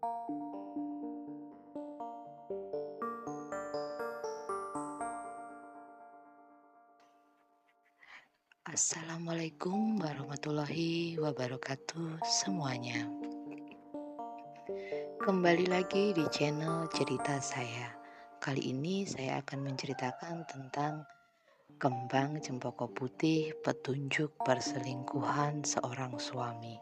Assalamualaikum warahmatullahi wabarakatuh semuanya. Kembali lagi di channel cerita saya. Kali ini saya akan menceritakan tentang kembang cempaka putih, petunjuk perselingkuhan seorang suami.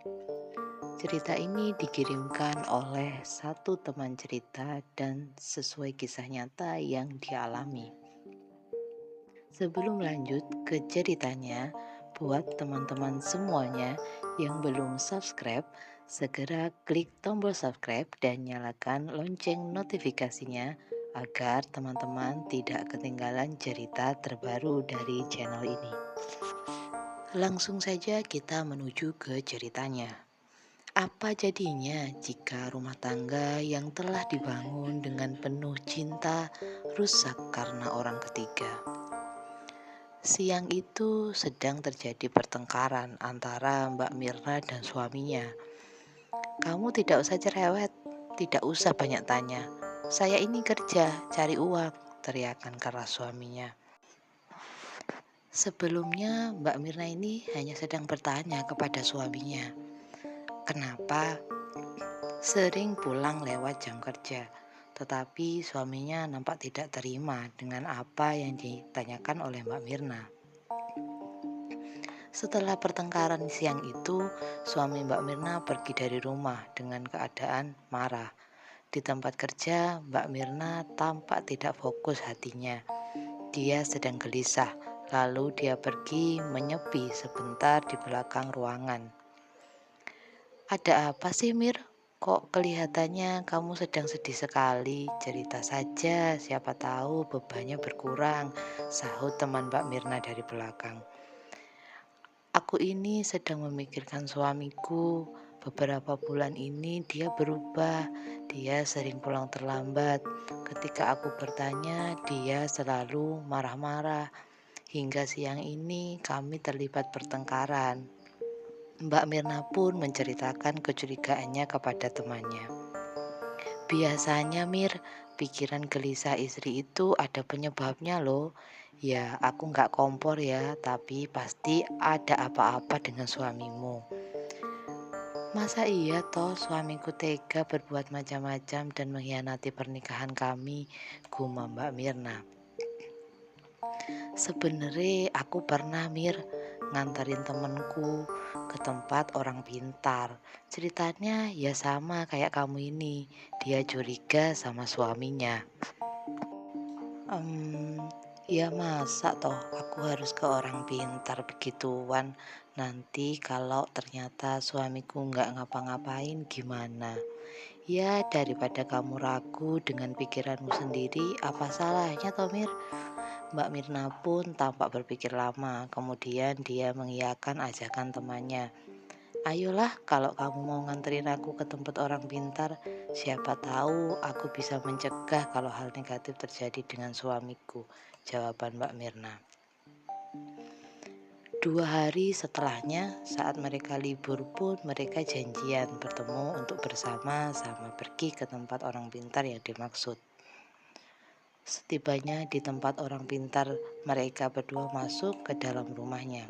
Cerita ini dikirimkan oleh satu teman cerita dan sesuai kisah nyata yang dialami. Sebelum lanjut ke ceritanya, buat teman-teman semuanya yang belum subscribe, segera klik tombol subscribe dan nyalakan lonceng notifikasinya agar teman-teman tidak ketinggalan cerita terbaru dari channel ini. Langsung saja kita menuju ke ceritanya. Apa jadinya jika rumah tangga yang telah dibangun dengan penuh cinta rusak karena orang ketiga? Siang itu sedang terjadi pertengkaran antara Mbak Mirna dan suaminya. "Kamu tidak usah cerewet, tidak usah banyak tanya. Saya ini kerja, cari uang," teriakan keras suaminya. Sebelumnya Mbak Mirna ini hanya sedang bertanya kepada suaminya, kenapa sering pulang lewat jam kerja. Tetapi suaminya nampak tidak terima dengan apa yang ditanyakan oleh Mbak Mirna. Setelah pertengkaran siang itu, suami Mbak Mirna pergi dari rumah dengan keadaan marah. Di tempat kerja, Mbak Mirna tampak tidak fokus hatinya. Dia sedang gelisah, lalu dia pergi menyepi sebentar di belakang ruangan. "Ada apa sih, Mir? Kok kelihatannya kamu sedang sedih sekali? Cerita saja, siapa tahu bebannya berkurang," sahut teman Mbak Mirna dari belakang. "Aku ini sedang memikirkan suamiku. Beberapa bulan ini dia berubah. Dia sering pulang terlambat. Ketika aku bertanya, dia selalu marah-marah. Hingga siang ini kami terlibat pertengkaran." Mbak Mirna pun menceritakan kecurigaannya kepada temannya. "Biasanya Mir, pikiran gelisah istri itu ada penyebabnya loh. Ya aku nggak kompor ya, tapi pasti ada apa-apa dengan suamimu." "Masa iya toh suamiku tega berbuat macam-macam dan mengkhianati pernikahan kami," gumam Mbak Mirna. "Sebenarnya aku pernah Mir nganterin temenku ke tempat orang pintar. Ceritanya ya sama kayak kamu ini. Dia curiga sama suaminya." Ya masa toh aku harus ke orang pintar begituan. Nanti kalau ternyata suamiku nggak ngapa-ngapain gimana? Ya daripada kamu ragu dengan pikiranmu sendiri, apa salahnya toh Mir? Mbak Mirna pun tampak berpikir lama, kemudian dia mengiyakan ajakan temannya. "Ayolah kalau kamu mau nganterin aku ke tempat orang pintar, siapa tahu aku bisa mencegah kalau hal negatif terjadi dengan suamiku," jawaban Mbak Mirna. 2 hari setelahnya, saat mereka libur pun mereka janjian bertemu untuk bersama-sama pergi ke tempat orang pintar yang dimaksud. Setibanya di tempat orang pintar, mereka berdua masuk ke dalam rumahnya.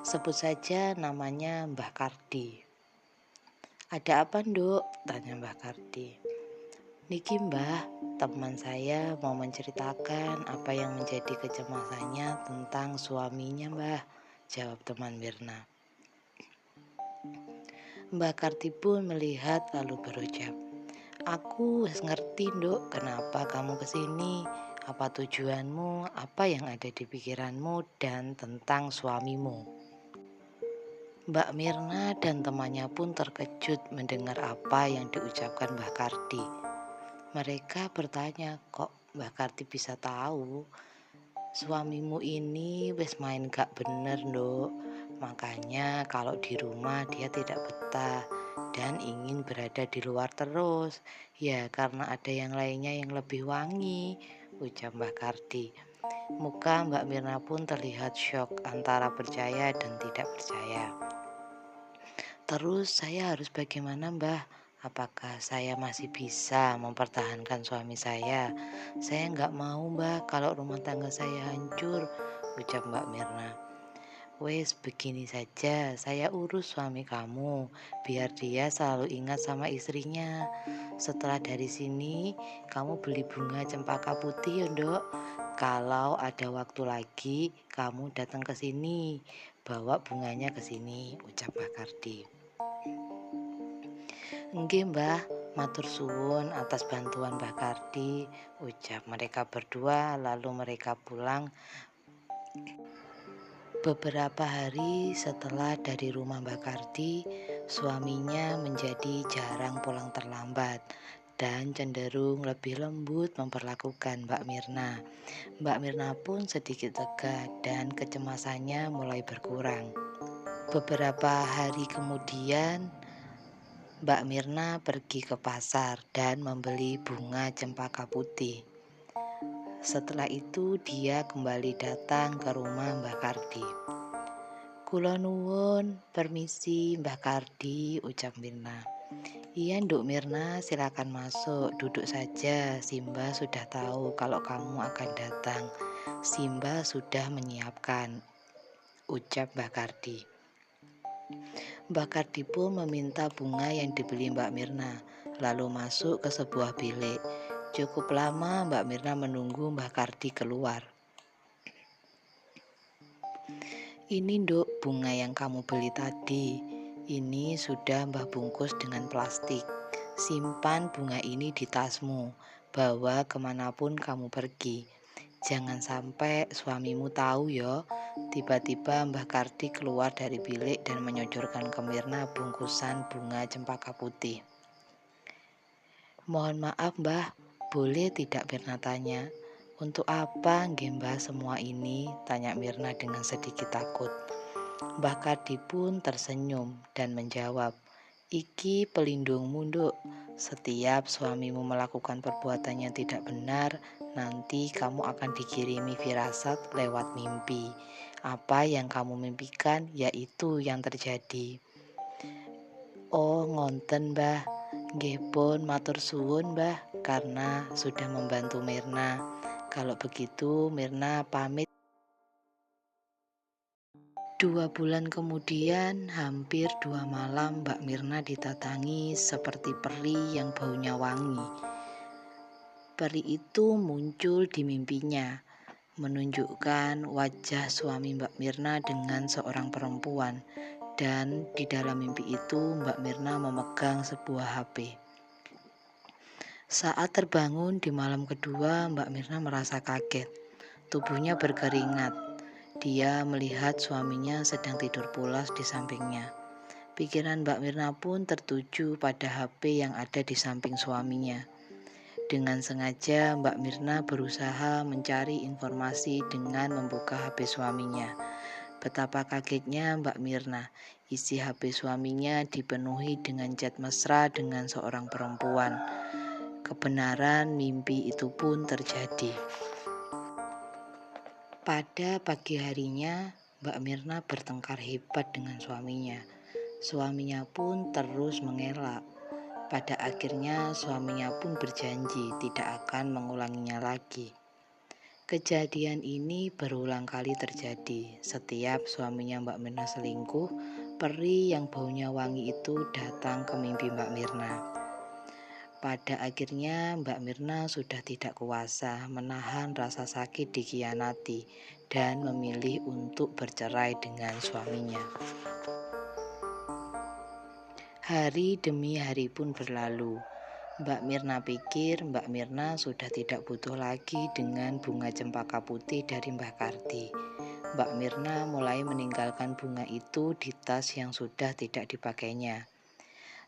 Sebut saja namanya Mbah Kardi. "Ada apa, Nduk?" tanya Mbah Kardi. "Niki Mbah, teman saya mau menceritakan apa yang menjadi kecemasannya tentang suaminya Mbah," jawab teman Mirna. Mbah Karti pun melihat lalu berucap, "Aku wis ngerti Nduk kenapa kamu kesini. Apa tujuanmu, apa yang ada di pikiranmu dan tentang suamimu." Mbak Mirna dan temannya pun terkejut mendengar apa yang diucapkan Mbah Kardi. Mereka bertanya, kok Mbah Kardi bisa tahu? "Suamimu ini wis main gak bener Nduk. Makanya kalau di rumah dia tidak betah dan ingin berada di luar terus. Ya karena ada yang lainnya yang lebih wangi," ucap Mbah Kardi. Muka Mbak Mirna pun terlihat syok antara percaya dan tidak percaya. Terus saya harus bagaimana, Mbah? Apakah saya masih bisa mempertahankan suami saya? Saya nggak mau, Mbah, kalau rumah tangga saya hancur, ucap Mbak Mirna. Wes begini saja, saya urus suami kamu, biar dia selalu ingat sama istrinya. Setelah dari sini, kamu beli bunga cempaka putih ya, Ndok. Kalau ada waktu lagi, kamu datang ke sini, bawa bunganya ke sini, ucap Pak Kardi. Nggih, Mbah, matur suwun atas bantuan Mbah Kardi, ucap mereka berdua lalu mereka pulang. Beberapa hari setelah dari rumah Mbak Kardi, suaminya menjadi jarang pulang terlambat dan cenderung lebih lembut memperlakukan Mbak Mirna. Mbak Mirna pun sedikit lega dan kecemasannya mulai berkurang. Beberapa hari kemudian, Mbak Mirna pergi ke pasar dan membeli bunga cempaka putih. Setelah itu dia kembali datang ke rumah Mbak Kardi. Kula nuwun, permisi Mbah Kardi, ucap Mirna. Iya Nduk Mirna, silakan masuk, duduk saja. Simba sudah tahu kalau kamu akan datang. Simba sudah menyiapkan, ucap Mbah Kardi. Mbah Kardi pun meminta bunga yang dibeli Mbak Mirna, lalu masuk ke sebuah bilik. Cukup lama Mbak Mirna menunggu Mbah Kardi keluar. Ini Nduk, bunga yang kamu beli tadi. Ini sudah Mbah bungkus dengan plastik. Simpan bunga ini di tasmu, bawa kemanapun kamu pergi. Jangan sampai suamimu tahu ya. Tiba-tiba Mbah Kardi keluar dari bilik dan menyodorkan ke Mirna bungkusan bunga cempaka putih. Mohon maaf Mbah, boleh tidak Mirna tanya? Untuk apa nggih Mbah semua ini? Tanya Mirna dengan sedikit takut. Mbah Kardi pun tersenyum dan menjawab, iki pelindungmu Nduk. Setiap suamimu melakukan perbuatan yang tidak benar, nanti kamu akan dikirimi firasat lewat mimpi. Apa yang kamu mimpikan, yaitu yang terjadi. Oh ngonten Mbah, nggih pun matur suwun Mbah karena sudah membantu Mirna. Kalau begitu Mirna pamit. 2 bulan kemudian, hampir 2 malam Mbak Mirna didatangi seperti peri yang baunya wangi. Peri itu muncul di mimpinya, menunjukkan wajah suami Mbak Mirna dengan seorang perempuan. Dan di dalam mimpi itu Mbak Mirna memegang sebuah HP. Saat terbangun di malam kedua, Mbak Mirna merasa kaget. Tubuhnya berkeringat. Dia melihat suaminya sedang tidur pulas di sampingnya. Pikiran Mbak Mirna pun tertuju pada HP yang ada di samping suaminya. Dengan sengaja Mbak Mirna berusaha mencari informasi dengan membuka HP suaminya. Betapa kagetnya Mbak Mirna, isi HP suaminya dipenuhi dengan chat mesra dengan seorang perempuan. Kebenaran mimpi itu pun terjadi. Pada pagi harinya, Mbak Mirna bertengkar hebat dengan suaminya. Suaminya pun terus mengelak. Pada akhirnya suaminya pun berjanji tidak akan mengulanginya lagi. Kejadian ini berulang kali terjadi. Setiap suaminya Mbak Mirna selingkuh, peri yang baunya wangi itu datang ke mimpi Mbak Mirna. Pada akhirnya Mbak Mirna sudah tidak kuasa menahan rasa sakit dikhianati dan memilih untuk bercerai dengan suaminya. Hari demi hari pun berlalu. Mbak Mirna pikir Mbak Mirna sudah tidak butuh lagi dengan bunga cempaka putih dari Mbah Kardi. Mbak Mirna mulai meninggalkan bunga itu di tas yang sudah tidak dipakainya.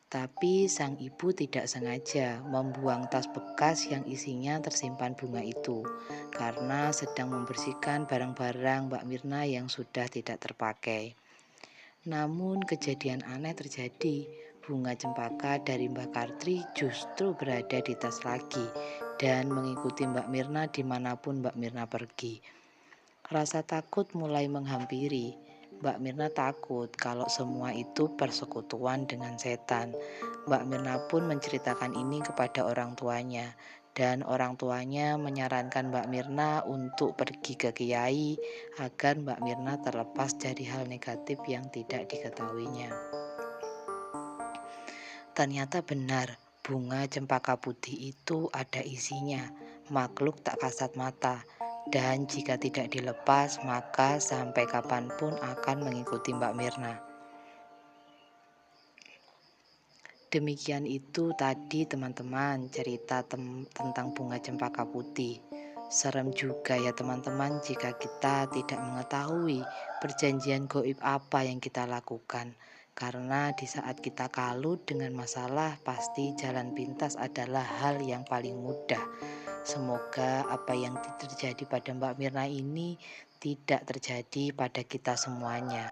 Tapi sang ibu tidak sengaja membuang tas bekas yang isinya tersimpan bunga itu karena sedang membersihkan barang-barang Mbak Mirna yang sudah tidak terpakai. Namun kejadian aneh terjadi. Bunga cempaka dari Mbak Kardi justru berada di tas lagi dan mengikuti Mbak Mirna dimanapun Mbak Mirna pergi. Rasa takut mulai menghampiri. Mbak Mirna takut kalau semua itu persekutuan dengan setan. Mbak Mirna pun menceritakan ini kepada orang tuanya, dan orang tuanya menyarankan Mbak Mirna untuk pergi ke kiai agar Mbak Mirna terlepas dari hal negatif yang tidak diketahuinya. Ternyata benar, bunga cempaka putih itu ada isinya, makhluk tak kasat mata. Dan jika tidak dilepas, maka sampai kapanpun akan mengikuti Mbak Mirna. Demikian itu tadi teman-teman cerita tentang bunga cempaka putih. Serem juga ya teman-teman jika kita tidak mengetahui perjanjian goib apa yang kita lakukan. Karena di saat kita kalut dengan masalah, pasti jalan pintas adalah hal yang paling mudah. Semoga apa yang terjadi pada Mbak Mirna ini tidak terjadi pada kita semuanya.